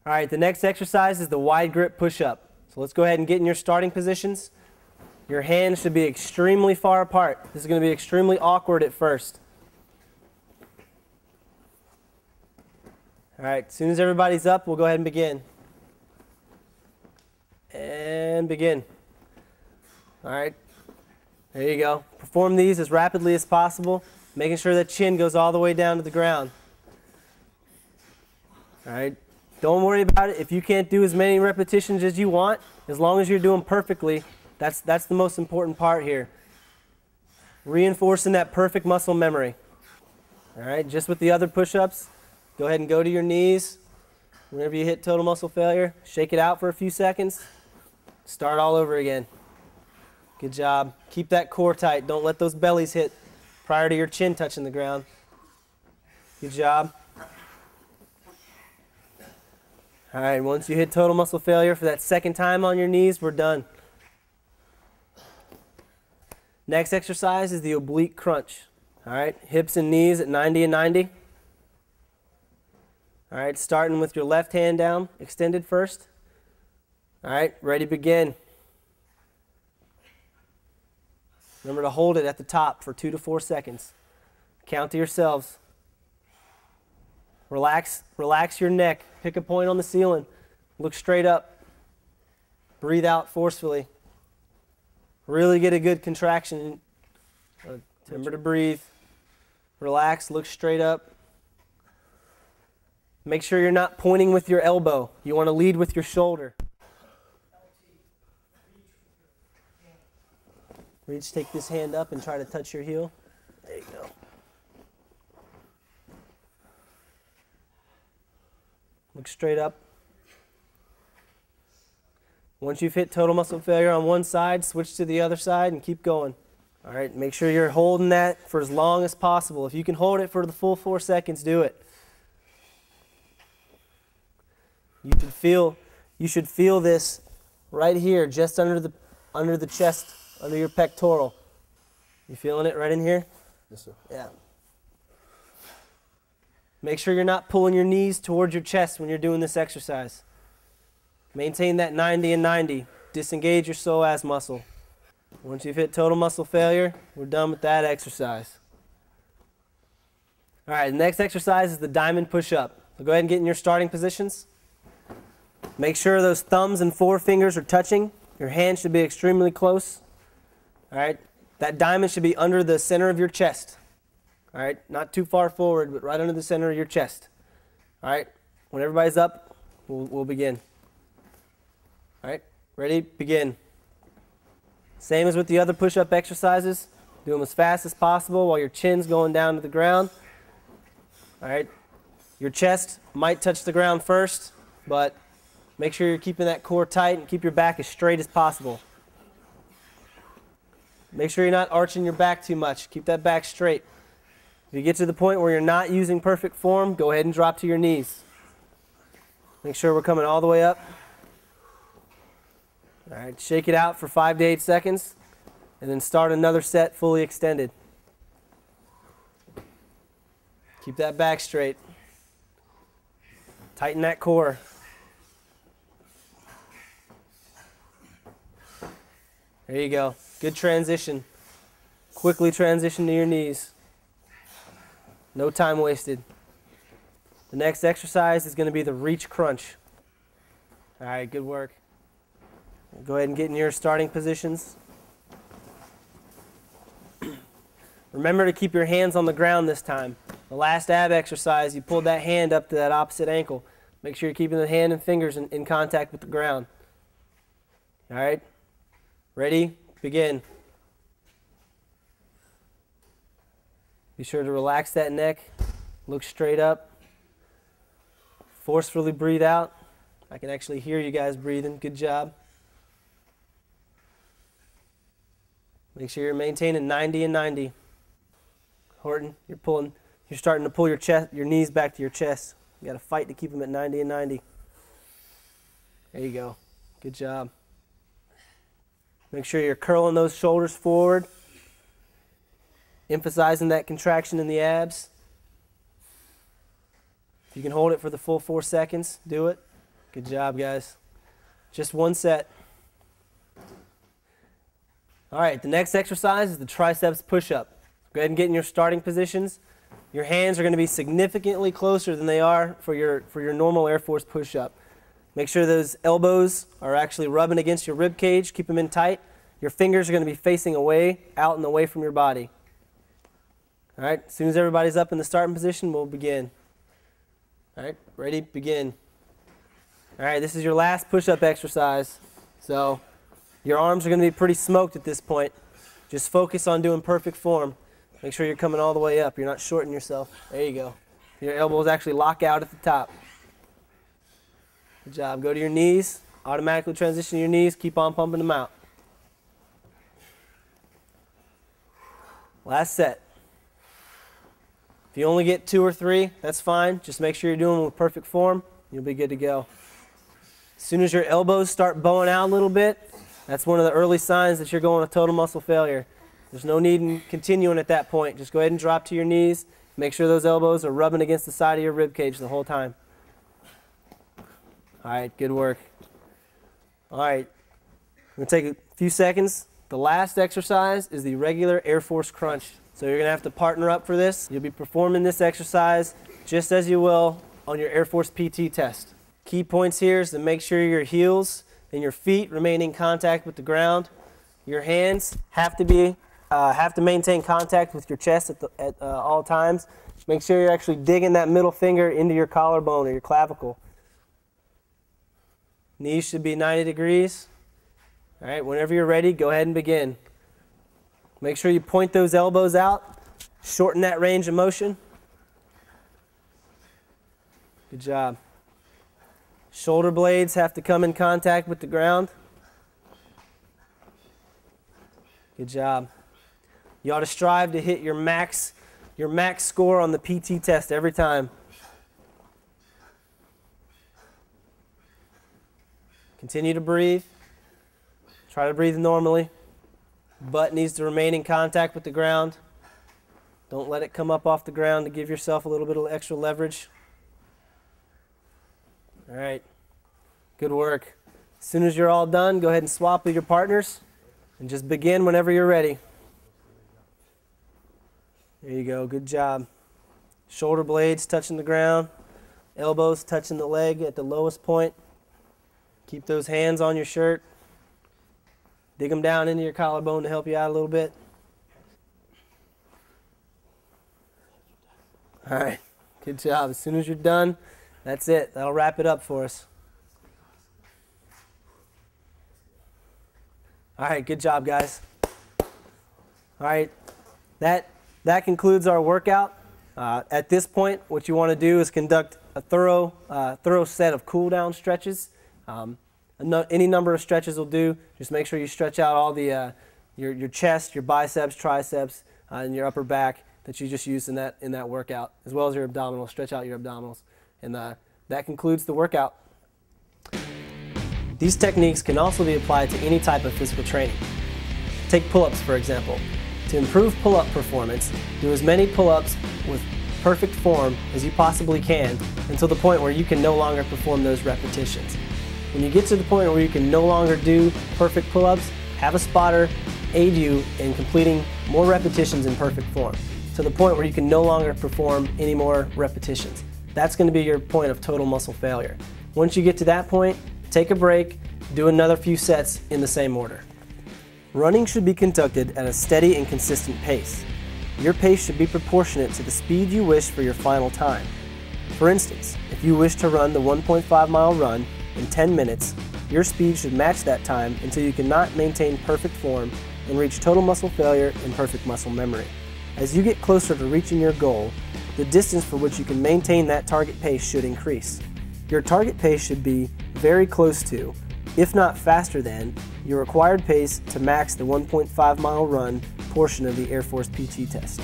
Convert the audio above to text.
All right, the next exercise is the wide grip push-up. So let's go ahead and get in your starting positions. Your hands should be extremely far apart. This is going to be extremely awkward at first. All right, as soon as everybody's up, we'll go ahead and begin. And begin. All right, there you go. Perform these as rapidly as possible, making sure that chin goes all the way down to the ground. All right, don't worry about it. If you can't do as many repetitions as you want, as long as you're doing perfectly, that's the most important part here. Reinforcing that perfect muscle memory. All right, just with the other push-ups, go ahead and go to your knees. Whenever you hit total muscle failure, shake it out for a few seconds. Start all over again. Good job. Keep that core tight. Don't let those bellies hit prior to your chin touching the ground. Good job. All right, once you hit total muscle failure for that second time on your knees, we're done. Next exercise is the oblique crunch. All right, hips and knees at 90 and 90. All right, starting with your left hand down, extended first. All right, ready, begin. Remember to hold it at the top for 2 to 4 seconds. Count to yourselves. Relax your neck. Pick a point on the ceiling. Look straight up. Breathe out forcefully. Really get a good contraction. Remember to breathe. Relax, look straight up. Make sure you're not pointing with your elbow. You want to lead with your shoulder. Reach, take this hand up and try to touch your heel. There you go. Look straight up. Once you've hit total muscle failure on one side, switch to the other side and keep going. All right, make sure you're holding that for as long as possible. If you can hold it for the full 4 seconds, do it. You should feel this right here, just under the chest, under your pectoral. You feeling it right in here? Yes, sir. Yeah. Make sure you're not pulling your knees towards your chest when you're doing this exercise. Maintain that 90 and 90. Disengage your psoas muscle. Once you've hit total muscle failure, we're done with that exercise. All right, the next exercise is the diamond push-up. So go ahead and get in your starting positions. Make sure those thumbs and forefingers are touching. Your hands should be extremely close. All right, that diamond should be under the center of your chest. All right, not too far forward, but right under the center of your chest. All right, when everybody's up, we'll begin. All right, ready, begin. Same as with the other push-up exercises. Do them as fast as possible while your chin's going down to the ground. All right, your chest might touch the ground first, but make sure you're keeping that core tight and keep your back as straight as possible. Make sure you're not arching your back too much. Keep that back straight. If you get to the point where you're not using perfect form, go ahead and drop to your knees. Make sure we're coming all the way up. All right, shake it out for 5 to 8 seconds, and then start another set fully extended. Keep that back straight. Tighten that core. There you go. Good transition. Quickly transition to your knees. No time wasted. The next exercise is going to be the reach crunch. All right, good work. Go ahead and get in your starting positions. Remember to keep your hands on the ground this time. The last ab exercise, you pulled that hand up to that opposite ankle. Make sure you're keeping the hand and fingers in contact with the ground. All right, ready, begin. Be sure to relax that neck. Look straight up. Forcefully breathe out. I can actually hear you guys breathing. Good job. Make sure you're maintaining 90 and 90. Horton, you're starting to pull your knees back to your chest. You got to fight to keep them at 90 and 90. There you go. Good job. Make sure you're curling those shoulders forward, emphasizing that contraction in the abs. If you can hold it for the full 4 seconds, do it. Good job, guys. Just one set. All right, the next exercise is the triceps push-up. Go ahead and get in your starting positions. Your hands are going to be significantly closer than they are for your normal Air Force push-up. Make sure those elbows are actually rubbing against your rib cage. Keep them in tight. Your fingers are going to be facing away, out and away from your body. All right, as soon as everybody's up in the starting position, we'll begin. All right, ready, begin. All right, this is your last push-up exercise. So your arms are going to be pretty smoked at this point. Just focus on doing perfect form. Make sure you're coming all the way up. You're not shorting yourself. There you go. Your elbows actually lock out at the top. Good job. Go to your knees. Automatically transition to your knees. Keep on pumping them out. Last set. If you only get 2 or 3, that's fine. Just make sure you're doing them with perfect form. You'll be good to go. As soon as your elbows start bowing out a little bit, that's one of the early signs that you're going to total muscle failure. There's no need in continuing at that point. Just go ahead and drop to your knees. Make sure those elbows are rubbing against the side of your rib cage the whole time. All right, good work. All right, I'm going to take a few seconds. The last exercise is the regular Air Force crunch. So you're going to have to partner up for this. You'll be performing this exercise just as you will on your Air Force PT test. Key points here is to make sure your heels and your feet remain in contact with the ground. Your hands have to maintain contact with your chest at all times. Make sure you're actually digging that middle finger into your collarbone or your clavicle. Knees should be 90 degrees. All right, whenever you're ready, go ahead and begin. Make sure you point those elbows out. Shorten that range of motion. Good job. Shoulder blades have to come in contact with the ground. Good job. You ought to strive to hit your max score on the PT test every time. Continue to breathe. Try to breathe normally. Butt needs to remain in contact with the ground. Don't let it come up off the ground to give yourself a little bit of extra leverage. All right, good work. As soon as you're all done, go ahead and swap with your partners and just begin whenever you're ready. There you go, good job. Shoulder blades touching the ground, elbows touching the leg at the lowest point. Keep those hands on your shirt. Dig them down into your collarbone to help you out a little bit. All right, good job. As soon as you're done, that's it. That'll wrap it up for us. All right, good job, guys. All right, that concludes our workout. At this point, what you want to do is conduct a thorough set of cool-down stretches. Any number of stretches will do. Just make sure you stretch out all the your chest, your biceps, triceps, and your upper back that you just used in that workout, as well as your abdominals. Stretch out your abdominals, and that concludes the workout. These techniques can also be applied to any type of physical training. Take pull-ups, for example. To improve pull-up performance, do as many pull-ups with perfect form as you possibly can until the point where you can no longer perform those repetitions. When you get to the point where you can no longer do perfect pull-ups, have a spotter aid you in completing more repetitions in perfect form, to the point where you can no longer perform any more repetitions. That's going to be your point of total muscle failure. Once you get to that point, take a break, do another few sets in the same order. Running should be conducted at a steady and consistent pace. Your pace should be proportionate to the speed you wish for your final time. For instance, if you wish to run the 1.5-mile run in 10 minutes, your speed should match that time until you cannot maintain perfect form and reach total muscle failure and perfect muscle memory. As you get closer to reaching your goal, the distance for which you can maintain that target pace should increase. Your target pace should be very close to, if not faster than, your required pace to max the 1.5-mile run portion of the Air Force PT test.